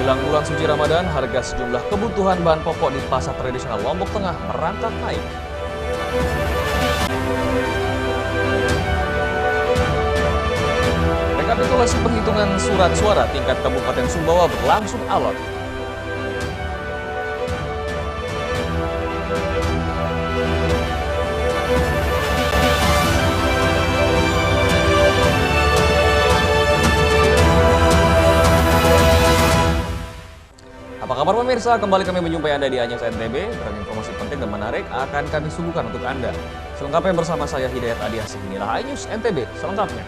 Jelang bulan suci Ramadan, harga sejumlah kebutuhan bahan pokok di pasar tradisional Lombok Tengah merangkak naik. Rekapitulasi penghitungan surat suara tingkat Kabupaten Sumbawa berlangsung alot. Apa kabar pemirsa? Kembali kami menjumpai Anda di Anyus NTB. Beragam informasi penting dan menarik akan kami suguhkan untuk Anda. Selengkapnya bersama saya Hidayat Adiasih. Inilah Anyus NTB selengkapnya.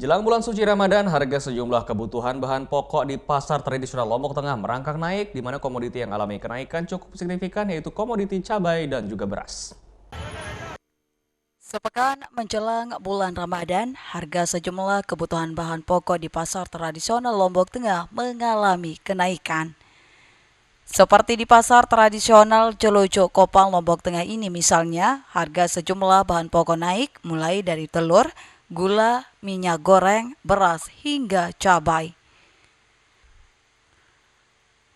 Jelang bulan suci Ramadan, harga sejumlah kebutuhan bahan pokok di pasar tradisional Lombok Tengah merangkak naik, di mana komoditi yang alami kenaikan cukup signifikan yaitu komoditi cabai dan juga beras. Sepekan menjelang bulan Ramadan, harga sejumlah kebutuhan bahan pokok di pasar tradisional Lombok Tengah mengalami kenaikan. Seperti di pasar tradisional Jelojo Kopang Lombok Tengah ini misalnya, harga sejumlah bahan pokok naik mulai dari telur, gula, minyak goreng, beras, hingga cabai.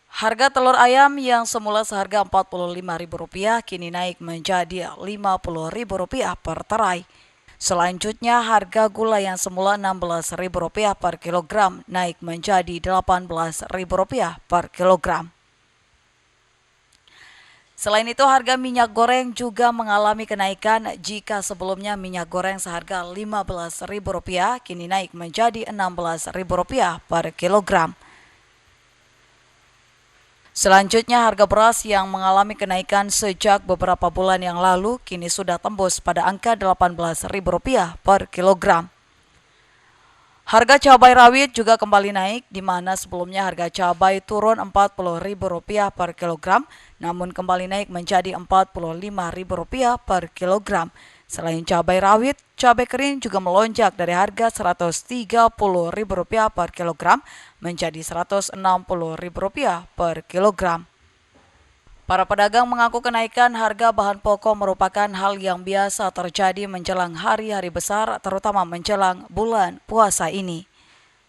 Harga telur ayam yang semula seharga Rp45.000 kini naik menjadi Rp50.000 per terai. Selanjutnya harga gula yang semula Rp16.000 per kilogram naik menjadi Rp18.000 per kilogram. Selain itu, harga minyak goreng juga mengalami kenaikan jika sebelumnya minyak goreng seharga Rp15.000 kini naik menjadi Rp16.000 per kilogram. Selanjutnya, harga beras yang mengalami kenaikan sejak beberapa bulan yang lalu kini sudah tembus pada angka Rp18.000 per kilogram. Harga cabai rawit juga kembali naik, di mana sebelumnya harga cabai turun Rp40.000 per kilogram, namun kembali naik menjadi Rp45.000 per kilogram. Selain cabai rawit, cabai kering juga melonjak dari harga Rp130.000 per kilogram menjadi Rp160.000 per kilogram. Para pedagang mengaku kenaikan harga bahan pokok merupakan hal yang biasa terjadi menjelang hari-hari besar, terutama menjelang bulan puasa ini.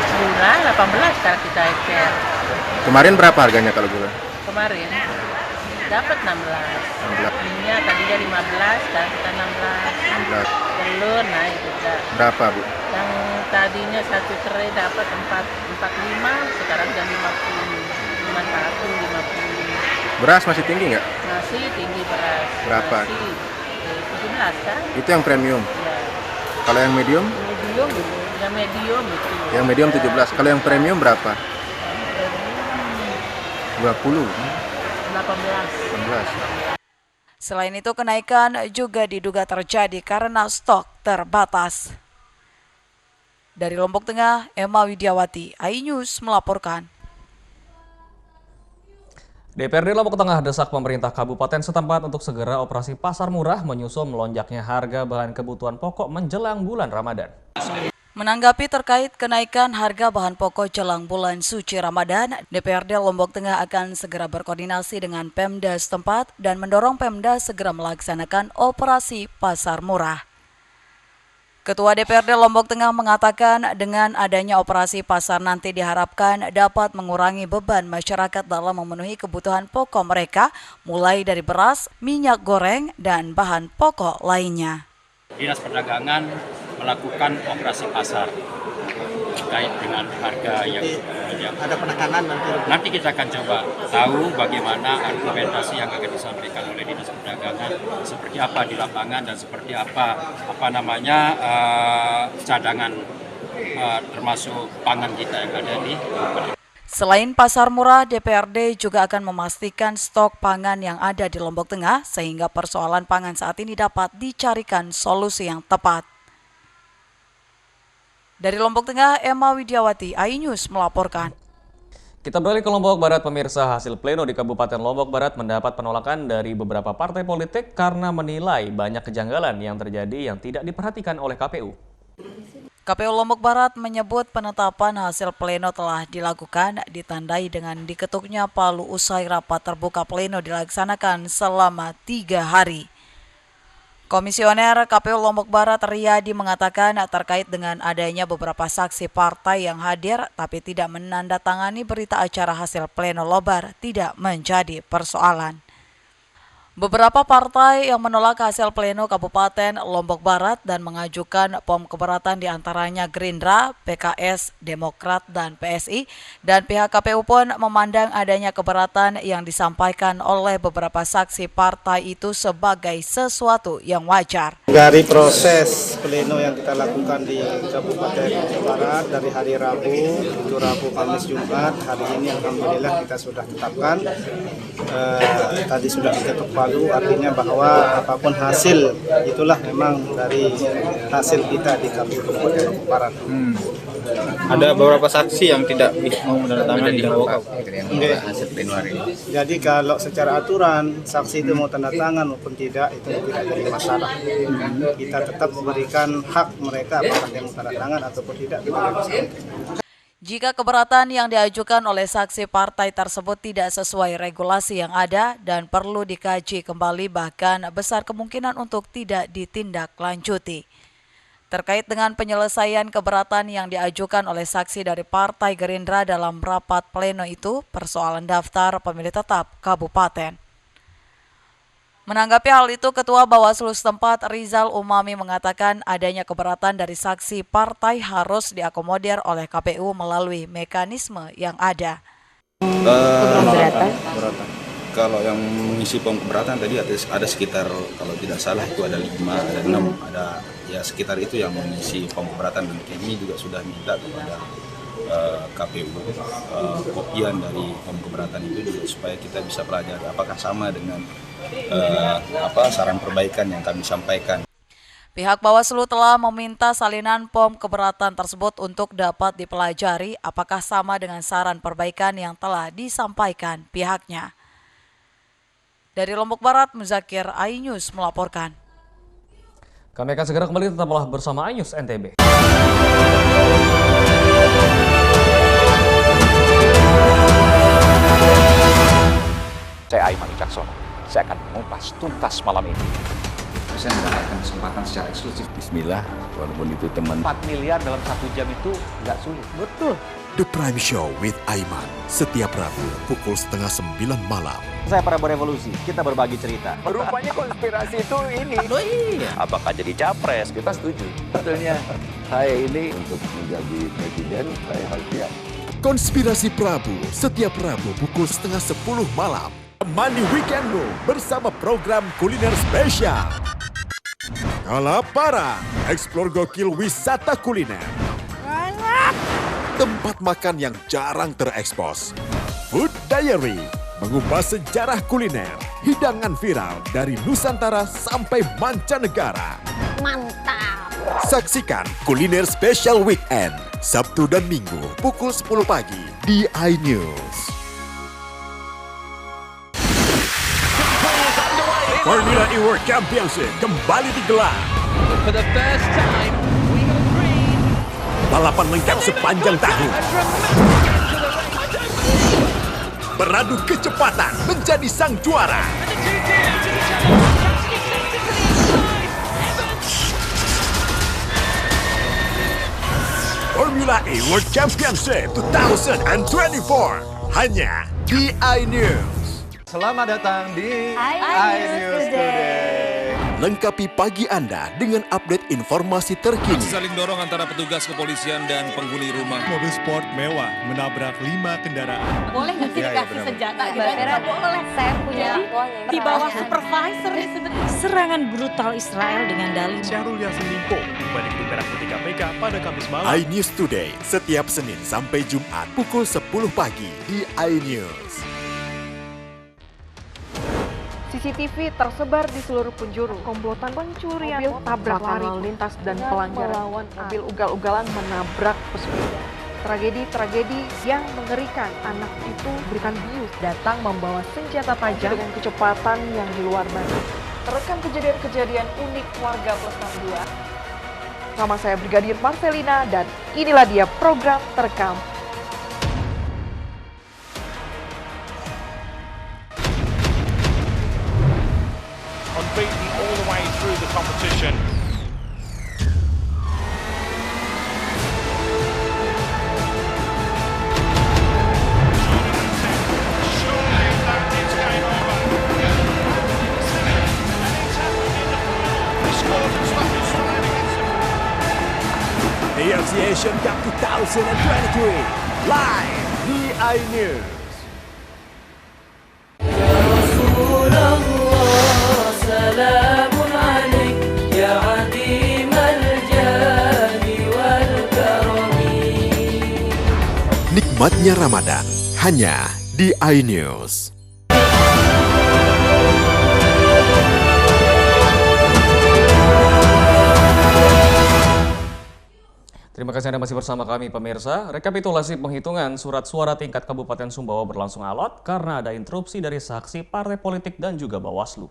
Gula 18 sekarang kita ekspor. Kemarin berapa harganya kalau gula? Kemarin dapat 16. Minyak tadinya 15, sekarang kita 16. 16. Telur naik juga. Berapa, Bu? Yang tadinya satu tray dapat 45, sekarang udah 50. 51, 50. Beras masih tinggi nggak? Masih tinggi beras. Berapa? Masih 17 kan? Itu yang premium. Ya. Kalau yang medium? Medium gitu. Yang medium itu. Yang medium 17. Kalau yang premium berapa? 20. 18. 18. Selain itu, kenaikan juga diduga terjadi karena stok terbatas. Dari Lombok Tengah, Emma Widiawati, iNews melaporkan. DPRD Lombok Tengah desak pemerintah kabupaten setempat untuk segera operasi pasar murah menyusul melonjaknya harga bahan kebutuhan pokok menjelang bulan Ramadan. Menanggapi terkait kenaikan harga bahan pokok jelang bulan suci Ramadan, DPRD Lombok Tengah akan segera berkoordinasi dengan Pemda setempat dan mendorong Pemda segera melaksanakan operasi pasar murah. Ketua DPRD Lombok Tengah mengatakan dengan adanya operasi pasar nanti diharapkan dapat mengurangi beban masyarakat dalam memenuhi kebutuhan pokok mereka, mulai dari beras, minyak goreng, dan bahan pokok lainnya. Dinas Perdagangan melakukan operasi pasar terkait dengan harga yang ada penekanan nanti kita akan coba tahu bagaimana argumentasi yang akan disampaikan oleh Dinas Perdagangan seperti apa di lapangan dan seperti apa cadangan termasuk pangan kita yang ada di Selain pasar murah, DPRD juga akan memastikan stok pangan yang ada di Lombok Tengah sehingga persoalan pangan saat ini dapat dicarikan solusi yang tepat. Dari Lombok Tengah, Emma Widiawati, iNews melaporkan. Kita beralih ke Lombok Barat, pemirsa. Hasil pleno di Kabupaten Lombok Barat mendapat penolakan dari beberapa partai politik karena menilai banyak kejanggalan yang terjadi yang tidak diperhatikan oleh KPU. KPU Lombok Barat menyebut penetapan hasil pleno telah dilakukan ditandai dengan diketuknya palu usai rapat terbuka pleno dilaksanakan selama 3 hari. Komisioner KPU Lombok Barat Riyadi mengatakan terkait dengan adanya beberapa saksi partai yang hadir tapi tidak menandatangani berita acara hasil pleno Lobar tidak menjadi persoalan. Beberapa partai yang menolak hasil pleno Kabupaten Lombok Barat dan mengajukan POM keberatan diantaranya Gerindra, PKS, Demokrat, dan PSI, dan pihak KPU pun memandang adanya keberatan yang disampaikan oleh beberapa saksi partai itu sebagai sesuatu yang wajar. Dari proses pleno yang kita lakukan di Kabupaten Lombok Barat dari hari Rabu, itu Rabu, Kamis, Jumat, hari ini alhamdulillah kita sudah tetapkan. Tadi sudah diketuk palu, artinya bahwa apapun hasil itulah memang dari hasil kita di KPU Kabupaten Lombok Barat. Ada beberapa saksi yang tidak mau menandatangani dan hasil pleno hari ini. Jadi kalau secara aturan saksi itu mau tanda tangan maupun tidak itu tidak jadi masalah. Kita tetap memberikan hak mereka apakah dia mau tanda tangan ataupun tidak kita masalah. Jika keberatan yang diajukan oleh saksi partai tersebut tidak sesuai regulasi yang ada dan perlu dikaji kembali, bahkan besar kemungkinan untuk tidak ditindaklanjuti. Terkait dengan penyelesaian keberatan yang diajukan oleh saksi dari Partai Gerindra dalam rapat pleno itu, persoalan daftar pemilih tetap kabupaten. Menanggapi hal itu, Ketua Bawaslu setempat Rizal Umami mengatakan adanya keberatan dari saksi partai harus diakomodir oleh KPU melalui mekanisme yang ada. Keberatan. Kalau yang mengisi POM keberatan tadi ada sekitar, kalau tidak salah itu ada 5, ada 6, ada ya sekitar itu yang mengisi POM keberatan, dan kami juga sudah minta kepada KPU kopian dari POM keberatan itu juga supaya kita bisa pelajari apakah sama dengan saran perbaikan yang kami sampaikan. Pihak Bawaslu telah meminta salinan POM keberatan tersebut untuk dapat dipelajari apakah sama dengan saran perbaikan yang telah disampaikan pihaknya. Dari Lombok Barat, Muzakir, iNews melaporkan. Kami akan segera kembali, tetaplah bersama iNews NTB. Saya Aiman Wicaksono. Saya akan mengupas tuntas malam ini. Saya mendapatkan kesempatan secara eksklusif. Bismillah, walaupun itu teman. 4 miliar dalam 1 jam itu nggak sulit. Betul. The Prime Show with Aiman, setiap Rabu pukul 8:30 malam. Saya para berevolusi, kita berbagi cerita. Rupanya konspirasi itu ini. Oh iya. Apakah jadi capres? Kita setuju. Sebetulnya saya ini untuk menjadi presiden, saya harus siap. Konspirasi Prabu, setiap Rabu pukul 9:30 malam. Temani weekendmu bersama program kuliner spesial. Kalaparan, eksplor gokil wisata kuliner. Tempat makan yang jarang terekspos. Food Diary, mengupas sejarah kuliner, hidangan viral dari Nusantara sampai mancanegara. Mantap! Saksikan Kuliner Spesial Weekend, Sabtu dan Minggu pukul 10 pagi di iNews. Formula E World Championship kembali digelar. For the first time, we agree. Balapan lengkap sepanjang tahun. Beradu kecepatan menjadi sang juara. Formula E World Championship 2024 hanya di iNews. Selamat datang di iNews Today. Lengkapi pagi Anda dengan update informasi terkini. Saling dorong antara petugas kepolisian dan penghuni rumah. Mobil sport mewah menabrak 5 kendaraan. Boleh nggak sih dikasih senjata? Tidak boleh. Saya punya di bawah supervisor sebenarnya. Serangan brutal Israel dengan dalih Syahrul Yassin Limpo dibalik di Merah Putih KPK pada Kamis malam. iNews Today setiap Senin sampai Jumat pukul 10 pagi di iNews. CCTV tersebar di seluruh penjuru. Komplotan pencurian mobil, tabrak lalu lintas dan pelanggaran melawan mobil ugal-ugalan menabrak pesepeda. Tragedi-tragedi yang mengerikan. Anak itu berikan bius datang membawa senjata tajam dengan kecepatan yang di luar batas. Terekam kejadian-kejadian unik warga Plus 62. bersama saya Brigadir Marcelina dan inilah dia program terekam. Unbeaten all the way through the competition. AFC Asian Cup 2023 live di iNews. Nikmatnya Ramadan hanya di iNews. Terima kasih Anda masih bersama kami pemirsa. Rekapitulasi penghitungan surat suara tingkat Kabupaten Sumbawa berlangsung alot karena ada interupsi dari saksi partai politik dan juga Bawaslu.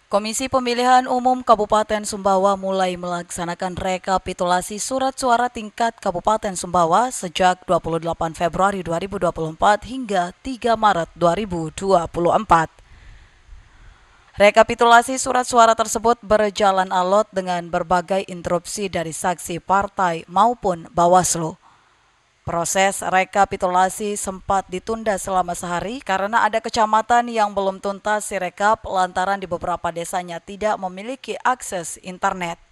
Komisi Pemilihan Umum Kabupaten Sumbawa mulai melaksanakan rekapitulasi surat suara tingkat Kabupaten Sumbawa sejak 28 Februari 2024 hingga 3 Maret 2024. Rekapitulasi surat suara tersebut berjalan alot dengan berbagai interupsi dari saksi partai maupun Bawaslu. Proses rekapitulasi sempat ditunda selama sehari karena ada kecamatan yang belum tuntas sirekap lantaran di beberapa desanya tidak memiliki akses internet.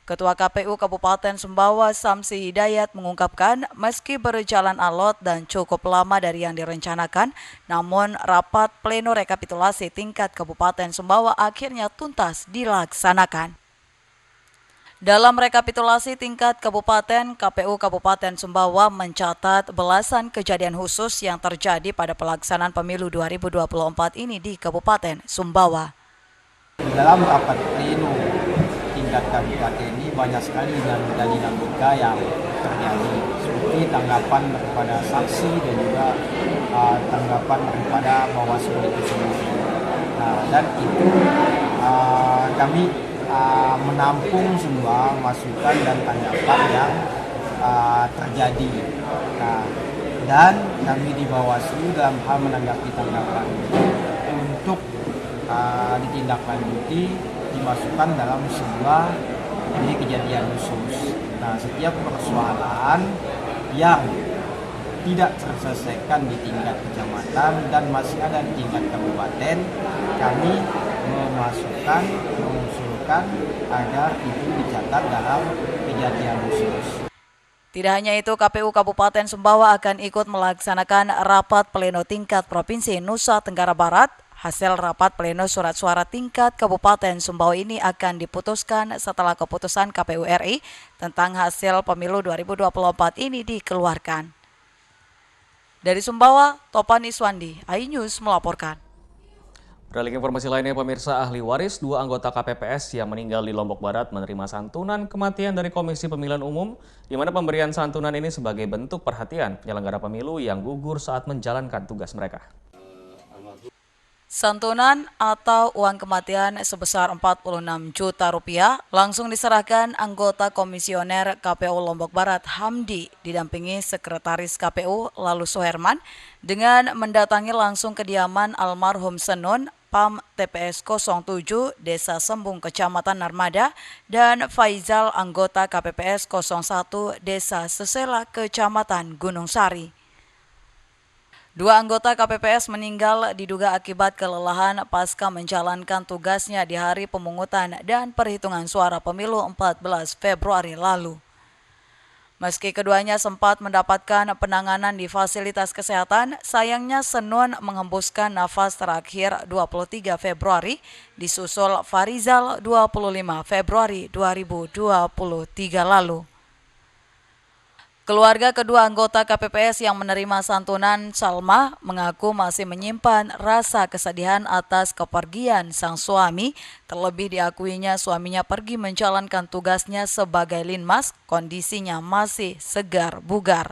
Ketua KPU Kabupaten Sumbawa Samsi Hidayat mengungkapkan meski berjalan alot dan cukup lama dari yang direncanakan, namun rapat pleno rekapitulasi tingkat Kabupaten Sumbawa akhirnya tuntas dilaksanakan. Dalam rekapitulasi tingkat kabupaten, KPU Kabupaten Sumbawa mencatat belasan kejadian khusus yang terjadi pada pelaksanaan pemilu 2024 ini di Kabupaten Sumbawa. Dalam rapat pleno tingkat kabupaten ini banyak sekali dinamika yang terjadi, seperti tanggapan daripada saksi dan juga tanggapan daripada Bawaslu itu sendiri. Dan itu kami menampung semua masukan dan tanggapan yang terjadi. Dan kami di Bawaslu dalam hal menanggapi tanggapan untuk ditindaklanjuti dimasukkan dalam sebuah ini kejadian khusus. Setiap persoalan yang tidak terselesaikan di tingkat kecamatan dan masih ada di tingkat kabupaten, kami mengusulkan agar itu dicatat dalam kejadian khusus. Tidak hanya itu, KPU Kabupaten Sumbawa akan ikut melaksanakan rapat pleno tingkat Provinsi Nusa Tenggara Barat. Hasil rapat pleno surat suara tingkat Kabupaten Sumbawa ini akan diputuskan setelah keputusan KPU RI tentang hasil pemilu 2024 ini dikeluarkan. Dari Sumbawa, Topan Iswandi, iNews melaporkan. Beralih ke informasi lainnya, pemirsa, ahli waris 2 anggota KPPS yang meninggal di Lombok Barat menerima santunan kematian dari Komisi Pemilihan Umum, di mana pemberian santunan ini sebagai bentuk perhatian penyelenggara pemilu yang gugur saat menjalankan tugas mereka. Santunan atau uang kematian sebesar 46 juta rupiah langsung diserahkan anggota komisioner KPU Lombok Barat Hamdi didampingi Sekretaris KPU Lalu Suherman dengan mendatangi langsung kediaman almarhum Senun PAM TPS 07 Desa Sembung Kecamatan Narmada dan Faizal anggota KPPS 01 Desa Sesela Kecamatan Gunung Sari. 2 anggota KPPS meninggal diduga akibat kelelahan pasca menjalankan tugasnya di hari pemungutan dan perhitungan suara pemilu 14 Februari lalu. Meski keduanya sempat mendapatkan penanganan di fasilitas kesehatan, sayangnya Senun menghembuskan nafas terakhir 23 Februari, disusul Farizal 25 Februari 2023 lalu. Keluarga kedua anggota KPPS yang menerima santunan Salma mengaku masih menyimpan rasa kesedihan atas kepergian sang suami, terlebih diakuinya suaminya pergi menjalankan tugasnya sebagai linmas, kondisinya masih segar bugar.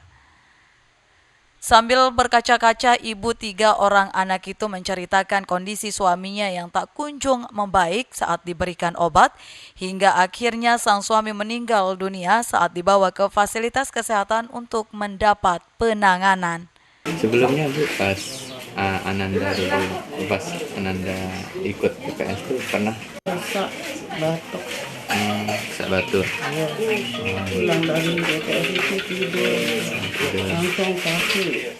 Sambil berkaca-kaca, ibu 3 orang anak itu menceritakan kondisi suaminya yang tak kunjung membaik saat diberikan obat, hingga akhirnya sang suami meninggal dunia saat dibawa ke fasilitas kesehatan untuk mendapat penanganan. Sebelumnya Bu, pas Ananda dulu, pas Ananda ikut PPS itu pernah Rasa batuk. Sak batuk. Pulang dari PPS itu tidur. Langsung sakit.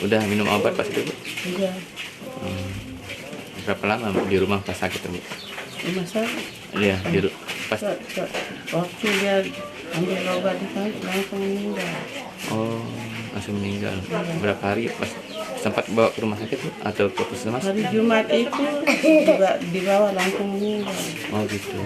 Udah minum obat pas itu Bu? Iya. Berapa lama Bu di rumah pas sakit Bu? Masa? Iya, pas. Waktu dia ambil obat di sana langsung meninggal. Oh, langsung meninggal. Berapa hari pas sempat bawa ke rumah sakit Bu? Atau ke puskesmas? Hari Jumat itu juga dibawa langsung meninggal. Oh gitu.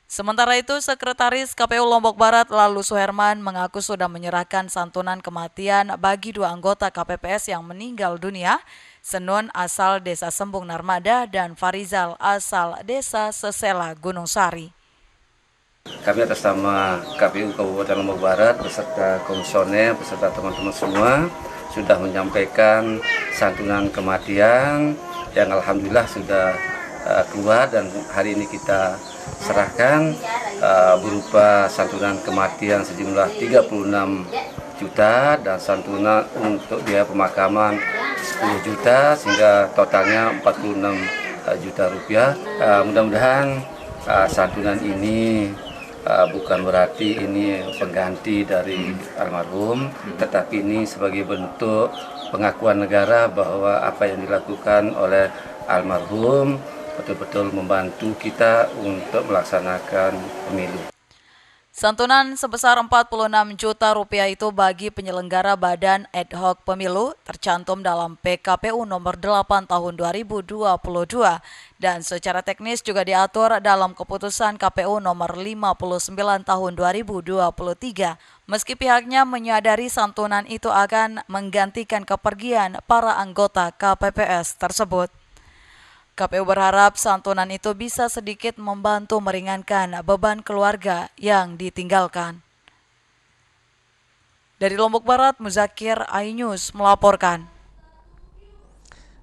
Sementara itu, Sekretaris KPU Lombok Barat Lalu Suherman mengaku sudah menyerahkan santunan kematian bagi 2 anggota KPPS yang meninggal dunia, Senun asal Desa Sembung Narmada dan Farizal asal Desa Sesela Gunung Sari. Kami atas nama KPU Kabupaten Lombok Barat beserta komisioner beserta teman-teman semua sudah menyampaikan santunan kematian yang alhamdulillah sudah keluar dan hari ini kita serahkan berupa santunan kematian sejumlah 36 juta dan santunan untuk biaya pemakaman 10 juta sehingga totalnya 46 juta rupiah. Mudah-mudahan santunan ini bukan berarti ini pengganti dari almarhum, tetapi ini sebagai bentuk pengakuan negara bahwa apa yang dilakukan oleh almarhum betul-betul membantu kita untuk melaksanakan pemilu. Santunan sebesar 46 juta rupiah itu bagi penyelenggara Badan Ad Hoc Pemilu tercantum dalam PKPU nomor 8 tahun 2022 dan secara teknis juga diatur dalam keputusan KPU nomor 59 tahun 2023. Meski pihaknya menyadari santunan itu akan menggantikan kepergian para anggota KPPS tersebut. KPU berharap santunan itu bisa sedikit membantu meringankan beban keluarga yang ditinggalkan. Dari Lombok Barat, Muzakir, iNews melaporkan.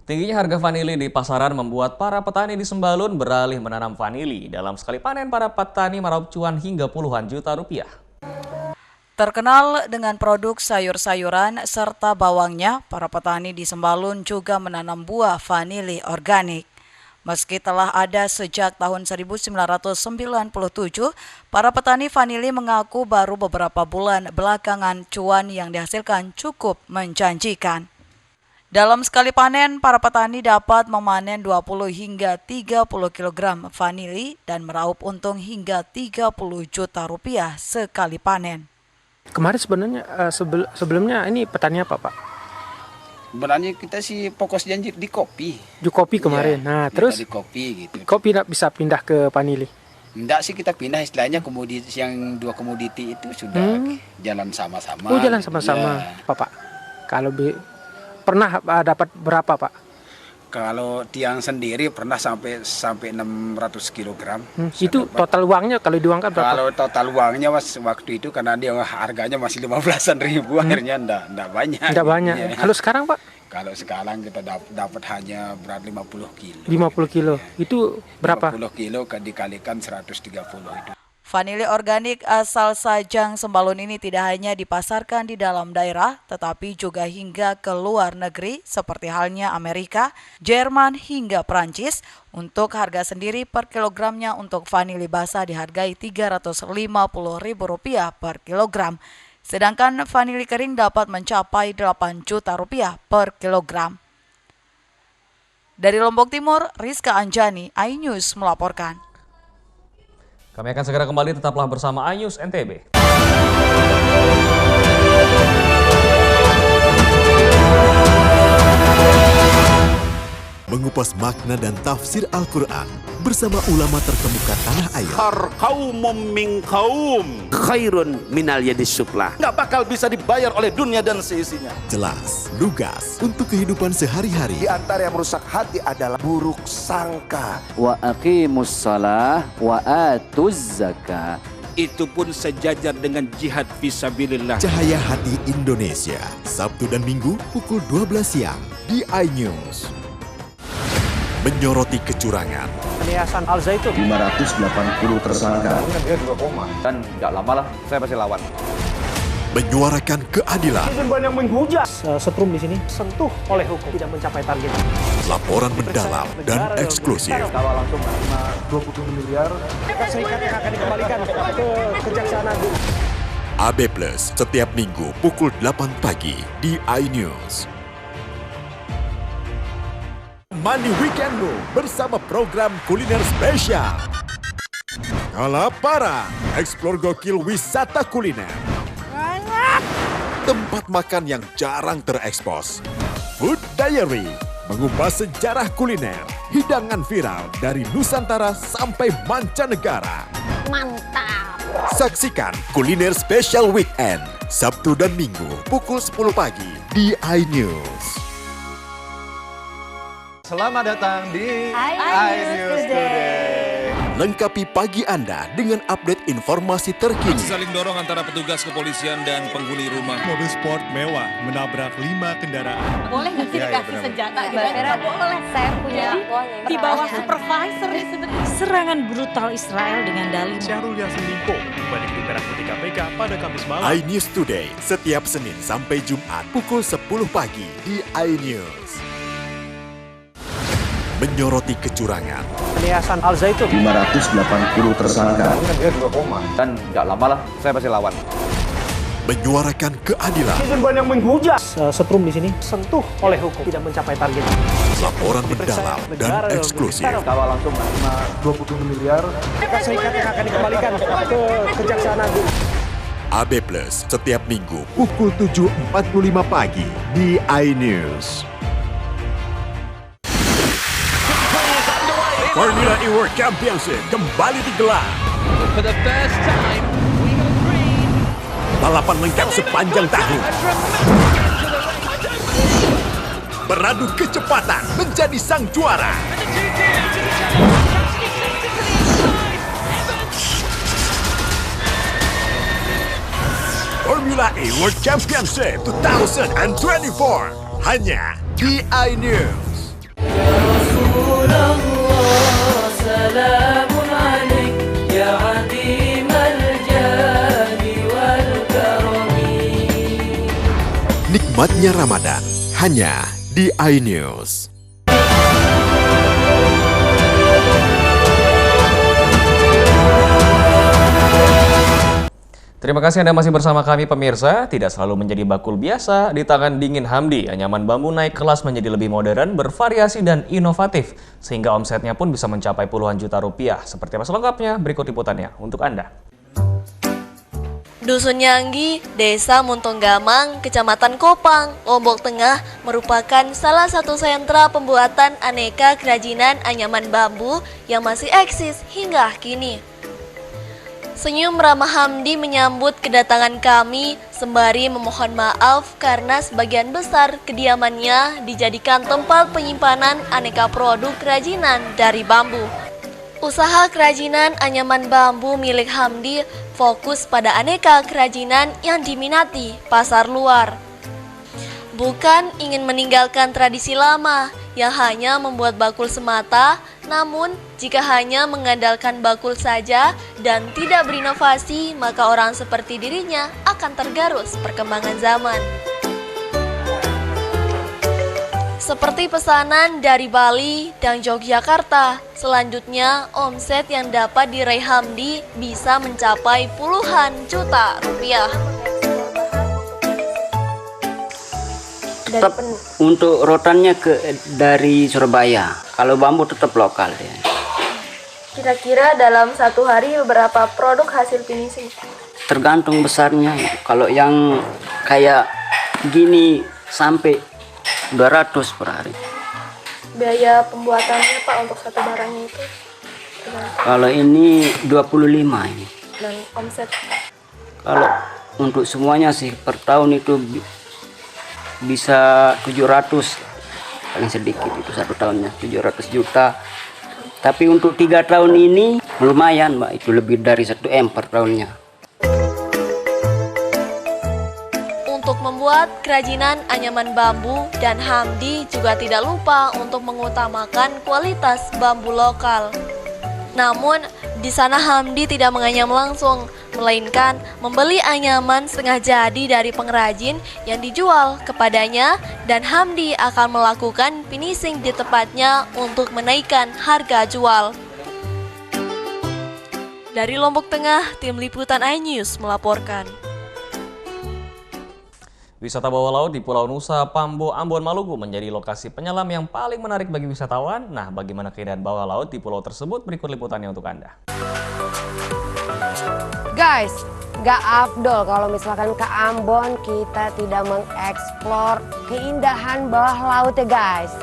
Tingginya harga vanili di pasaran membuat para petani di Sembalun beralih menanam vanili. Dalam sekali panen, para petani meraup cuan hingga puluhan juta rupiah. Terkenal dengan produk sayur-sayuran serta bawangnya, para petani di Sembalun juga menanam buah vanili organik. Meski telah ada sejak tahun 1997, para petani vanili mengaku baru beberapa bulan belakangan cuan yang dihasilkan cukup menjanjikan. Dalam sekali panen, para petani dapat memanen 20 hingga 30 kg vanili dan meraup untung hingga 30 juta rupiah sekali panen. Kemarin sebenarnya sebelumnya ini petani apa Pak? Sebenarnya kita sih fokus janji di kopi. Di kopi kemarin. Ya, nah, terus di kopi gitu. Kopi tidak bisa pindah ke vanili. Enggak sih kita pindah istilahnya komoditi yang 2 komoditi itu sudah jalan sama-sama. Oh, jalan sama-sama, ya. Pak. Kalau pernah dapat berapa, Pak? Kalau tiang sendiri pernah sampai 600 kg. Itu total uangnya kalau diuangkan berapa? Kalau total uangnya waktu itu karena dia harganya masih 15-an ribu akhirnya enggak banyak. Enggak banyak. Ya. Kalau sekarang Pak? Kalau sekarang kita dapat hanya berat 50 kilo. 50 kilo. Itu berapa? 50 kilo dikalikan 130 itu. Vanili organik asal Sajang Sembalun ini tidak hanya dipasarkan di dalam daerah, tetapi juga hingga ke luar negeri seperti halnya Amerika, Jerman hingga Prancis. Untuk harga sendiri per kilogramnya untuk vanili basah dihargai Rp350.000 per kilogram. Sedangkan vanili kering dapat mencapai Rp8 juta per kilogram. Dari Lombok Timur, Rizka Anjani, iNews melaporkan. Kami akan segera kembali, tetaplah bersama iNews NTB. Mengupas makna dan tafsir Al-Quran bersama ulama terkemuka tanah air. Qaumum min qaum khairun minal yadis suflah. Nggak bakal bisa dibayar oleh dunia dan seisinya. Jelas, lugas untuk kehidupan sehari-hari. Di antara yang merusak hati adalah buruk sangka. Wa aqimus shalah wa atuz zakah itu pun sejajar dengan jihad fisabilillah. Cahaya Hati Indonesia, Sabtu dan Minggu pukul 12 siang di iNews. Menyoroti kecurangan. Yayasan Al Zaitun 580 tersangka. Dia juga koma. Dan nggak lama lah, saya pasti lawan. Menyuarakan keadilan. yang menghujat. Setrum di sini sentuh oleh hukum, tidak mencapai target. Laporan mendalam dan eksklusif. Kalau langsung 20 miliar, serikat yang akan dikembalikan ke Kejaksaan Agung. AB Plus setiap Minggu pukul 8 pagi di iNews. Mandi weekendmu bersama program kuliner spesial. Kalaparan, eksplor gokil wisata kuliner. Tempat makan yang jarang terekspos. Food Diary, mengupas sejarah kuliner, hidangan viral dari Nusantara sampai mancanegara. Mantap. Saksikan Kuliner Special Weekend, Sabtu dan Minggu pukul 10 pagi di iNews. Selamat datang di iNews Today. Lengkapi pagi Anda dengan update informasi terkini. Aksi saling dorong antara petugas kepolisian dan penghuni rumah. Mobil sport mewah menabrak 5 kendaraan. Boleh nggak sih dikasih senjata? Nggak boleh. Saya punya di bawah supervisor nih sebenarnya. Serangan brutal Israel dengan dalih Syahrul Yassin Limpo kembali ke Merah Putih KPK pada Kamis malam. iNews Today setiap Senin sampai Jumat pukul 10 pagi di iNews. Menyoroti kecurangan. Yayasan Al Zaitun 580 tersangka. Dia juga koma. Dan nggak lama lah, saya pasti lawan. Menyuarakan keadilan. yang menghujat. Setrum di sini sentuh oleh hukum, tidak mencapai target. Laporan mendalam dan eksklusif. Kalau langsung 20 miliar, serikat yang akan dikembalikan ke Kejaksaan Agung. AB Plus setiap Minggu pukul 7.45 pagi di iNews. Formula E World Championship kembali digelar. For the first time, we go green. Balapan lengkap sepanjang tahun. Beradu kecepatan menjadi sang juara. Formula E World Championship 2024 hanya di iNews. Nikmatnya Ramadan hanya di iNews. Terima kasih Anda masih bersama kami pemirsa. Tidak selalu menjadi bakul biasa, di tangan dingin Hamdi, anyaman bambu naik kelas menjadi lebih modern, bervariasi dan inovatif, sehingga omsetnya pun bisa mencapai puluhan juta rupiah. Seperti apa selengkapnya, berikut liputannya untuk Anda. Dusun Nyanggi, Desa Muntonggamang, Kecamatan Kopang, Lombok Tengah merupakan salah satu sentra pembuatan aneka kerajinan anyaman bambu yang masih eksis hingga kini. Senyum ramah Hamdi menyambut kedatangan kami sembari memohon maaf karena sebagian besar kediamannya dijadikan tempat penyimpanan aneka produk kerajinan dari bambu. Usaha kerajinan anyaman bambu milik Hamdi fokus pada aneka kerajinan yang diminati pasar luar. Bukan ingin meninggalkan tradisi lama yang hanya membuat bakul semata, namun jika hanya mengandalkan bakul saja dan tidak berinovasi, maka orang seperti dirinya akan tergerus perkembangan zaman. Seperti pesanan dari Bali dan Yogyakarta, selanjutnya omset yang dapat diraih Hamdi bisa mencapai puluhan juta rupiah. Tetap untuk rotannya dari Surabaya, kalau bambu tetap lokal ya. Kira-kira dalam satu hari berapa produk hasil finishing? Tergantung besarnya, kalau yang kayak gini sampai 200 per hari. Biaya pembuatannya Pak untuk satu barangnya itu? Kalau ini 25 ini. Dan omset? Kalau untuk semuanya sih per tahun itu bisa 700, paling sedikit itu satu tahunnya 700 juta. Tapi untuk 3 tahun ini Lumayan Mbak, itu lebih dari 1 M per tahunnya. Untuk membuat kerajinan anyaman bambu, dan Hamdi juga tidak lupa untuk mengutamakan kualitas bambu lokal. Namun, di sana Hamdi tidak menganyam langsung, melainkan membeli anyaman setengah jadi dari pengrajin yang dijual kepadanya, dan Hamdi akan melakukan finishing di tempatnya untuk menaikkan harga jual. Dari Lombok Tengah, tim liputan iNews melaporkan. Wisata bawah laut di Pulau Nusa, Pambo, Ambon, Maluku menjadi lokasi penyelam yang paling menarik bagi wisatawan. Nah, bagaimana keindahan bawah laut di pulau tersebut? Berikut liputannya untuk Anda. Guys, gak afdol kalau misalkan ke Ambon kita tidak mengeksplor keindahan bawah laut ya guys.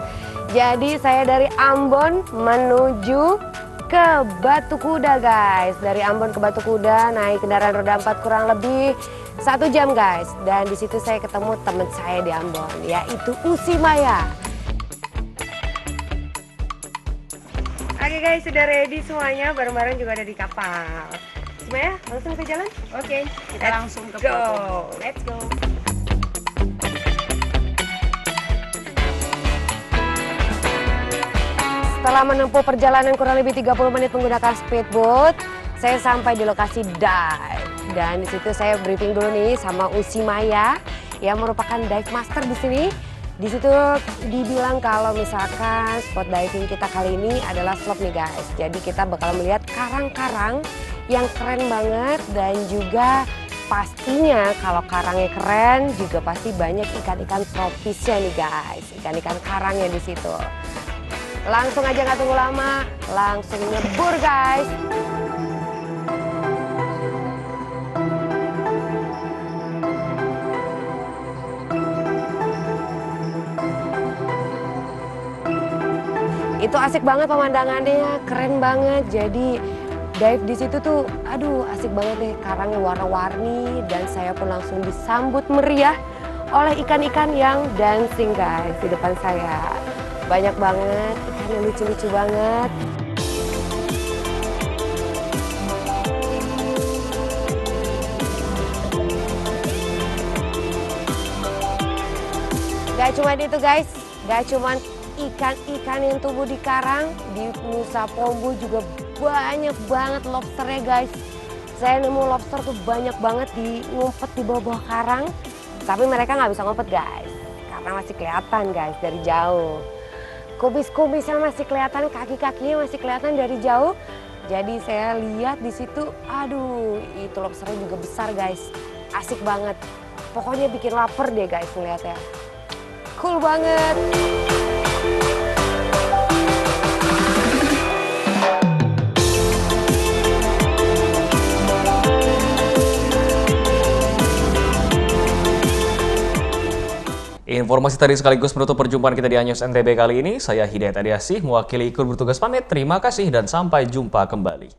Jadi saya dari Ambon menuju ke Batu Kuda guys. Dari Ambon ke Batu Kuda naik kendaraan roda 4 kurang lebih 1 jam guys. Dan di situ saya ketemu teman saya di Ambon, yaitu Usi Maya. Oke guys, sudah ready semuanya, bareng-bareng juga ada di kapal. Usi Maya, langsung ke jalan? Oke, kita langsung ke foto. Let's go. Setelah menempuh perjalanan kurang lebih 30 menit menggunakan speedboat, saya sampai di lokasi dive. Dan di situ saya briefing dulu nih sama Usi Maya yang merupakan dive master di sini. Di situ dibilang kalau misalkan spot diving kita kali ini adalah slope nih guys. Jadi kita bakal melihat karang-karang yang keren banget, dan juga pastinya kalau karangnya keren juga pasti banyak ikan-ikan tropisnya nih guys. Ikan-ikan karangnya di situ. Langsung aja nggak tunggu lama, langsung nyebur guys. Itu asik banget pemandangannya, keren banget. Jadi dive di situ tuh, aduh asik banget deh, karangnya warna-warni, dan saya pun langsung disambut meriah oleh ikan-ikan yang dancing guys di depan saya. Banyak banget, ikannya lucu-lucu banget. Gak cuma itu guys, gak cuma ikan-ikan yang tumbuh di karang, di Nusa Pombo juga banyak banget lobsternya guys. Saya nemu lobster tuh banyak banget ngumpet di bawah karang, tapi mereka nggak bisa ngumpet guys, karena masih kelihatan guys dari jauh. Kubis-kubisnya masih kelihatan, kaki-kakinya masih kelihatan dari jauh. Jadi saya lihat di situ, aduh itu lobsternya juga besar guys, asik banget. Pokoknya bikin lapar deh guys ngeliatnya, cool banget. Informasi tadi sekaligus menutup perjumpaan kita di iNews NTB kali ini. Saya Hidayat Adiasih, mewakili ikut bertugas pamit. Terima kasih dan sampai jumpa kembali.